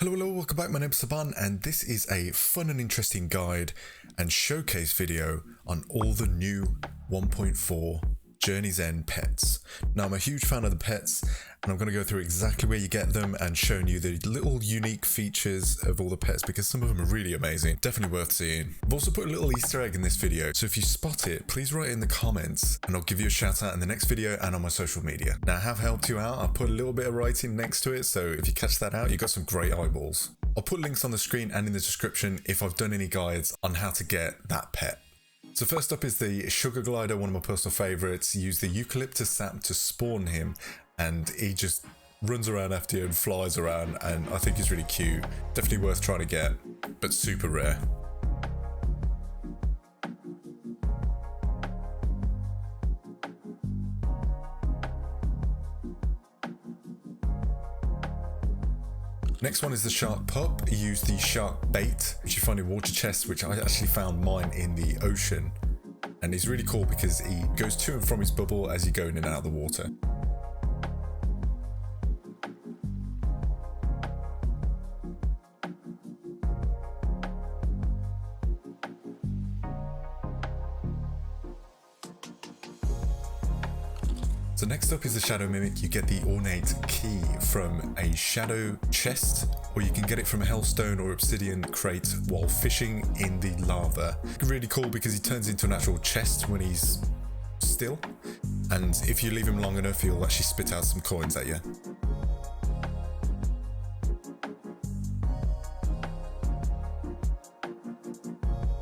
Hello, welcome back. My name's Sybonn, and this is a fun and interesting guide and showcase video on all the new 1.4 Journey's End pets. Now, I'm a huge fan of the pets, and I'm going to go through exactly where you get them and showing you the little unique features of all the pets, because some of them are really amazing. Definitely worth seeing. I've also put a little Easter egg in this video, so if you spot it, please write it in the comments, and I'll give you a shout out in the next video and on my social media. Now, I have helped you out. I've put a little bit of writing next to it, so if you catch that out, you got some great eyeballs. I'll put links on the screen and in the description if I've done any guides on how to get that pet. So first up is the Sugar Glider, one of my personal favourites. Use the eucalyptus sap to spawn him, and he just runs around after you and flies around, and I think he's really cute. Definitely worth trying to get, but super rare. Next one is the Shark Pup. You use the shark bait, which you find in water chests, which I actually found mine in the ocean. And he's really cool because he goes to and from his bubble as you go in and out of the water. So next up is the Shadow Mimic. You get the ornate key from a shadow chest, or you can get it from a hellstone or obsidian crate while fishing in the lava. Really cool because he turns into an actual chest when he's still, and if you leave him long enough, he'll actually spit out some coins at you.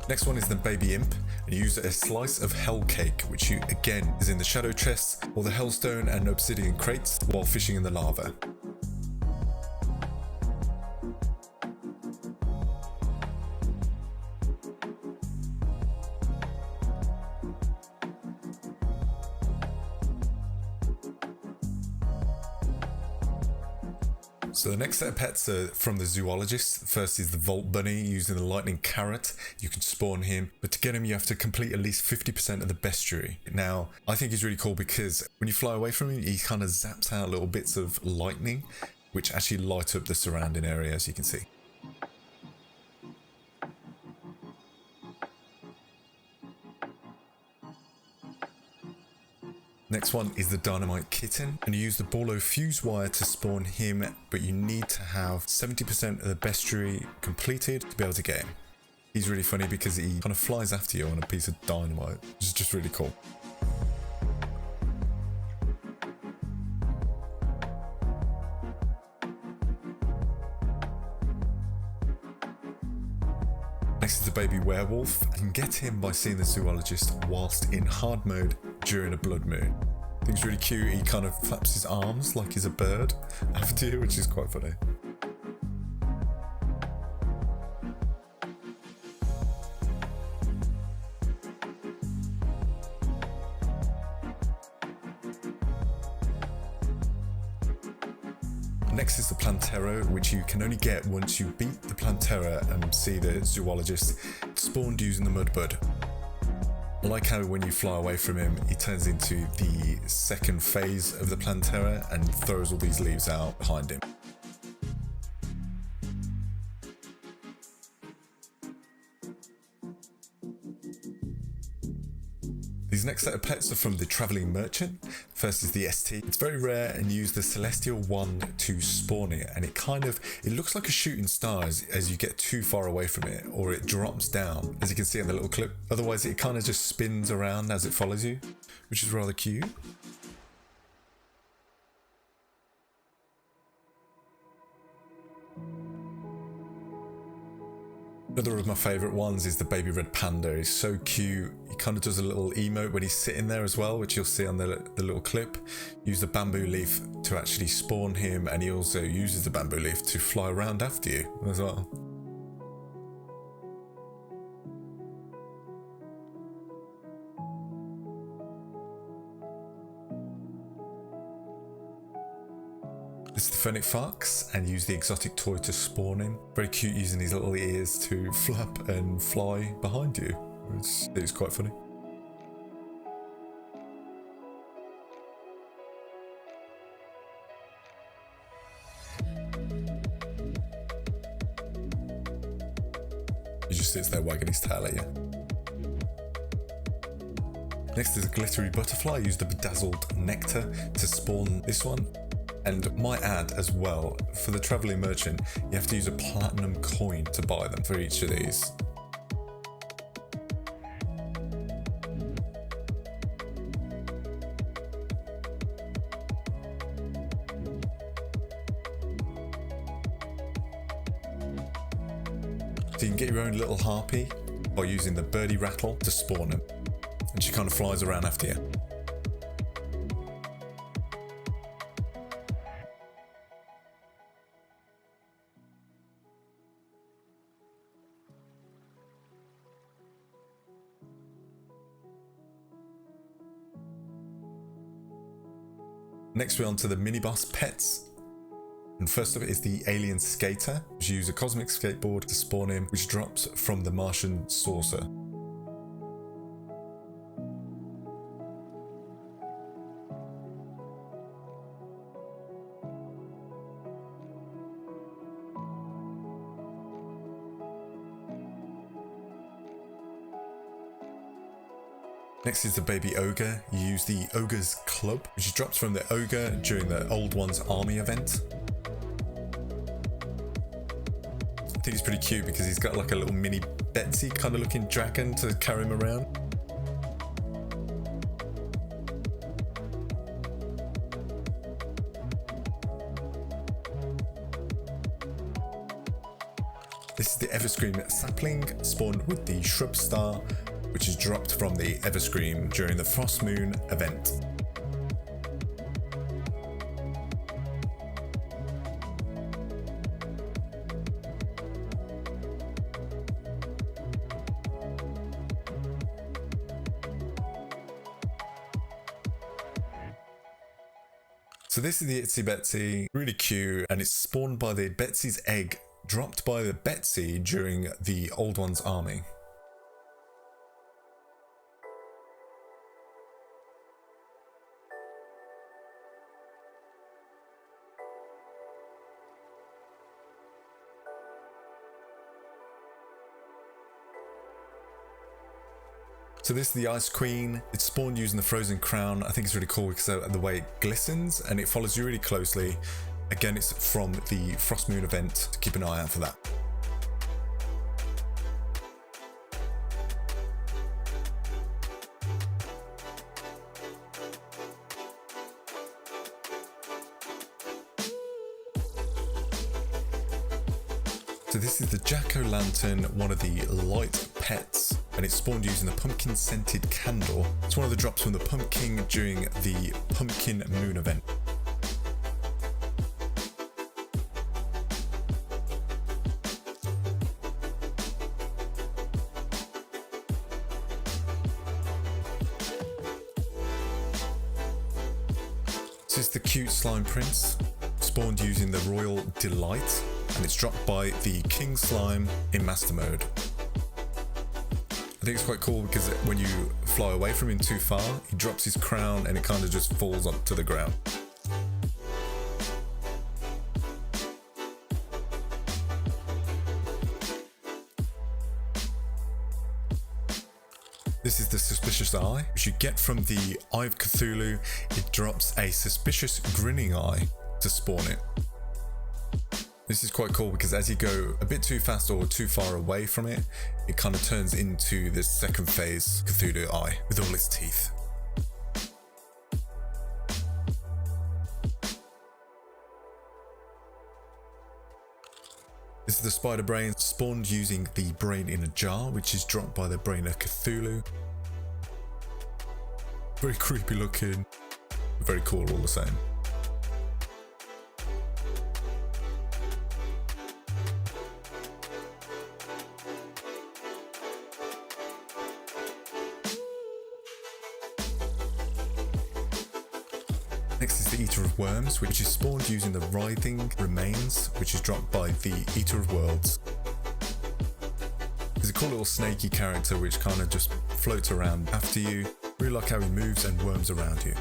Next one is the Baby Imp, and you use a slice of hell cake, which you again is in the shadow chests or the hellstone and obsidian crates while fishing in the lava. So the next set of pets are from the zoologist. First is the Vault Bunny. Using the lightning carrot, you can spawn him, but to get him you have to complete at least 50% of the bestiary. Now, I think he's really cool because when you fly away from him, he kind of zaps out little bits of lightning, which actually light up the surrounding area, as you can see. Next one is the Dynamite Kitten, and you use the Borlo fuse wire to spawn him, but you need to have 70% of the bestiary completed to be able to get him. He's really funny because he kind of flies after you on a piece of dynamite, which is just really cool. Next is the Baby Werewolf. You can get him by seeing the zoologist whilst in hard mode during a blood moon. I think it's really cute. He kind of flaps his arms like he's a bird after you, which is quite funny. Next is the Planetro, which you can only get once you beat the Plantera and see the zoologist. Spawned using the Mudbud. I like how when you fly away from him, he turns into the second phase of the Plantera and throws all these leaves out behind him. These next set of pets are from the Travelling Merchant. First is the Estee. It's very rare, and you use the Celestial Wand to spawn it, and it looks like a shooting star as you get too far away from it, or it drops down, as you can see on the little clip. Otherwise, it kind of just spins around as it follows you, which is rather cute. Another of my favourite ones is the Baby Red Panda. He's so cute. He kind of does a little emote when he's sitting there as well, which you'll see on the little clip. Use the bamboo leaf to actually spawn him, and he also uses the bamboo leaf to fly around after you as well. This is the Fennec Fox, and use the exotic toy to spawn him. Very cute, using his little ears to flap and fly behind you. It's quite funny. just sits there wagging his tail at you. Next is a Glittery Butterfly. Use the Bedazzled Nectar to spawn this one. And might add as well, for the Traveling Merchant, you have to use a platinum coin to buy them for each of these. So you can get your own Lil Harpy by using the birdie rattle to spawn him. And she kind of flies around after you. Next we're on to the mini boss pets. And first up is the Alien Skater, which use a cosmic skateboard to spawn him, which drops from the Martian saucer. Next is the baby Ogre. You use the Ogre's Club, which drops from the Ogre during the Old One's Army event. I think he's pretty cute because he's got like a little mini Betsy kind of looking dragon to carry him around. This is the Everscream Sapling, spawned with the Shrub Star, which is dropped from the Everscream during the Frost Moon event. So this is the Itsy Betsy, really cute, and it's spawned by the Betsy's egg dropped by the Betsy during the Old One's army. So this is the Ice Queen. It's spawned using the Frozen Crown. I think it's really cool because of the way it glistens and it follows you really closely. Again, it's from the Frost Moon event, to keep an eye out for that. So this is the Jack-o'-lantern, one of the Lite pets, and it's spawned using the pumpkin scented candle. It's one of the drops from the pumpkin during the Pumpkin Moon event. This is the cute slime prince, spawned using the Royal Delight, and it's dropped by the King Slime in Master Mode. I think it's quite cool because when you fly away from him too far, he drops his crown and it kind of just falls onto the ground. This is the Suspicious Eye, which you get from the Eye of Cthulhu. It drops a suspicious grinning eye to spawn it. This is quite cool because as you go a bit too fast or too far away from it, it kind of turns into this second phase Cthulhu eye with all its teeth. This is the Spider Brain, spawned using the Brain in a Jar, which is dropped by the Brain of Cthulhu. Very creepy looking, very cool all the same. Next is the Eater of Worms, which is spawned using the Writhing Remains, which is dropped by the Eater of Worlds. He's a cool little snaky character which kind of just floats around after you. Really like how he moves and worms around you.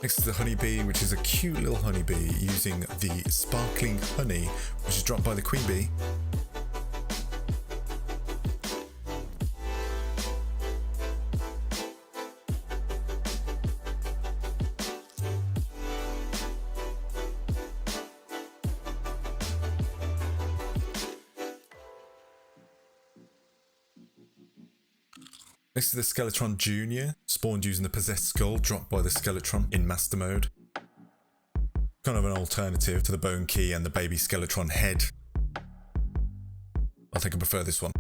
Next is the honeybee, which is a cute little honeybee using the sparkling honey, which is dropped by the queen bee. Next is the Skeletron Jr, spawned using the possessed skull dropped by the Skeletron in master mode. Kind of an alternative to the bone key and the baby Skeletron head. I think I prefer this one.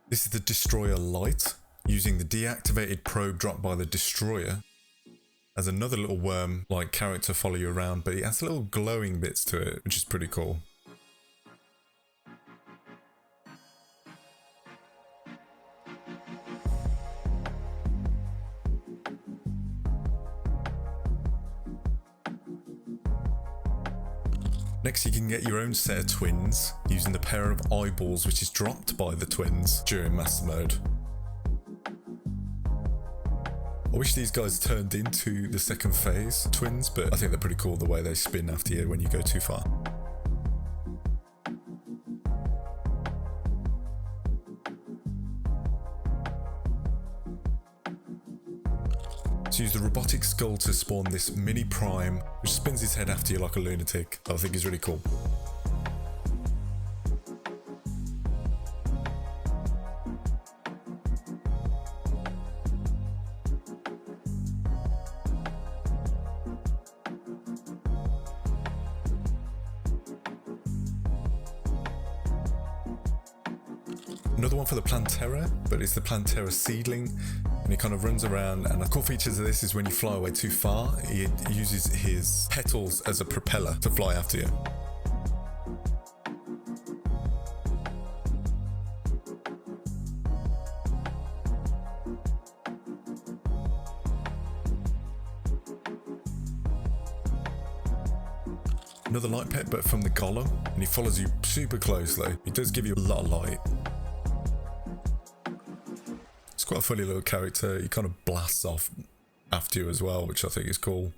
This is the Destroyer Lite, using the deactivated probe dropped by the Destroyer. As another little worm-like character follow you around, but it has little glowing bits to it, which is pretty cool. Next, you can get your own set of twins using the pair of eyeballs which is dropped by the twins during master mode. I wish these guys turned into the second phase twins, but I think they're pretty cool the way they spin after you when you go too far. So use the robotic skull to spawn this mini prime, which spins his head after you like a lunatic. I think is really cool. Another one for the Plantera, but it's the Plantera Seedling, and he kind of runs around, and the cool features of this is when you fly away too far, he uses his petals as a propeller to fly after you. Another light pet, but from the Golem, and he follows you super closely. He does give you a lot of light. Quite a funny little character. He kind of blasts off after you as well, which I think is cool.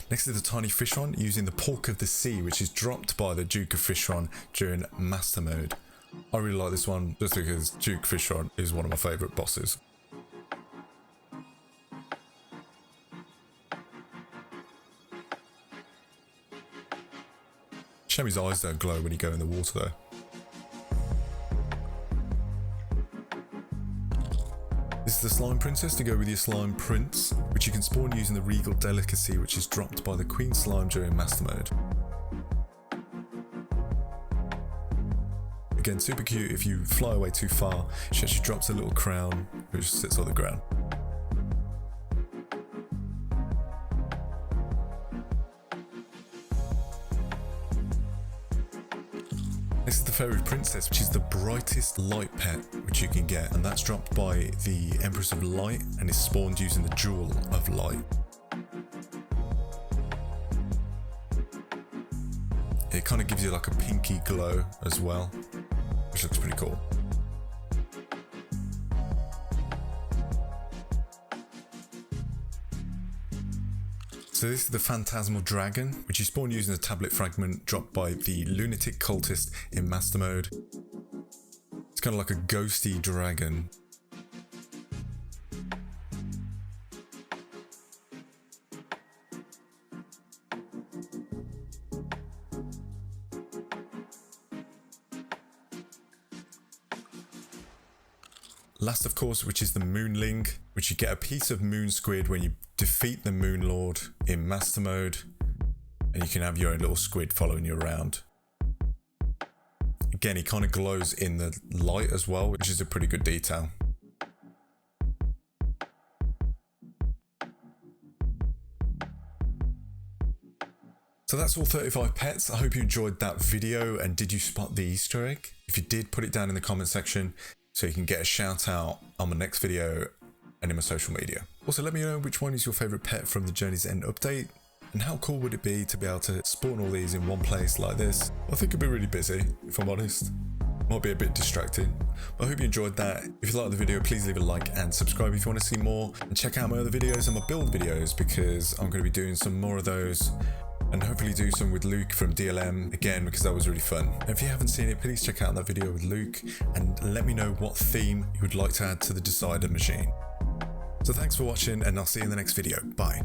Next is the tiny Fishron using the Pork of the Sea, which is dropped by the Duke of Fishron during master mode. I really like this one just because Duke Fishron is one of my favourite bosses. Shame his eyes don't glow when you go in the water though. This is the Slime Princess to go with your Slime Prince, which you can spawn using the Regal Delicacy, which is dropped by the Queen Slime during master mode. Again, super cute. If you fly away too far, she actually drops a little crown which sits on the ground. This is the Fairy Princess, which is the brightest light pet which you can get, and that's dropped by the Empress of Light and is spawned using the Jewel of Light. It kind of gives you like a pinky glow as well, which looks pretty cool. So this is the Phantasmal Dragon, which you spawn using a tablet fragment dropped by the Lunatic Cultist in master mode. It's kind of like a ghosty dragon. Last, of course, which is the Moonling, which you get a piece of moon squid when you defeat the Moon Lord in master mode, and you can have your own little squid following you around. Again, he kind of glows in the light as well, which is a pretty good detail. So So that's all 35 pets. I hope you enjoyed that video, and did you spot the Easter egg? If you did, put it down in the comment section so you can get a shout out on my next video and in my social media. Also, let me know which one is your favorite pet from the Journey's End update, and how cool would it be to be able to spawn all these in one place like this? I think it'd be really busy, if I'm honest. Might be a bit distracting, but I hope you enjoyed that. If you liked the video, please leave a like and subscribe if you want to see more, and check out my other videos and my build videos, because I'm going to be doing some more of those, and hopefully do some with Luke from DLM again, because that was really fun. And if you haven't seen it, please check out that video with Luke and let me know what theme you would like to add to the Decider machine. So thanks for watching, and I'll see you in the next video. Bye.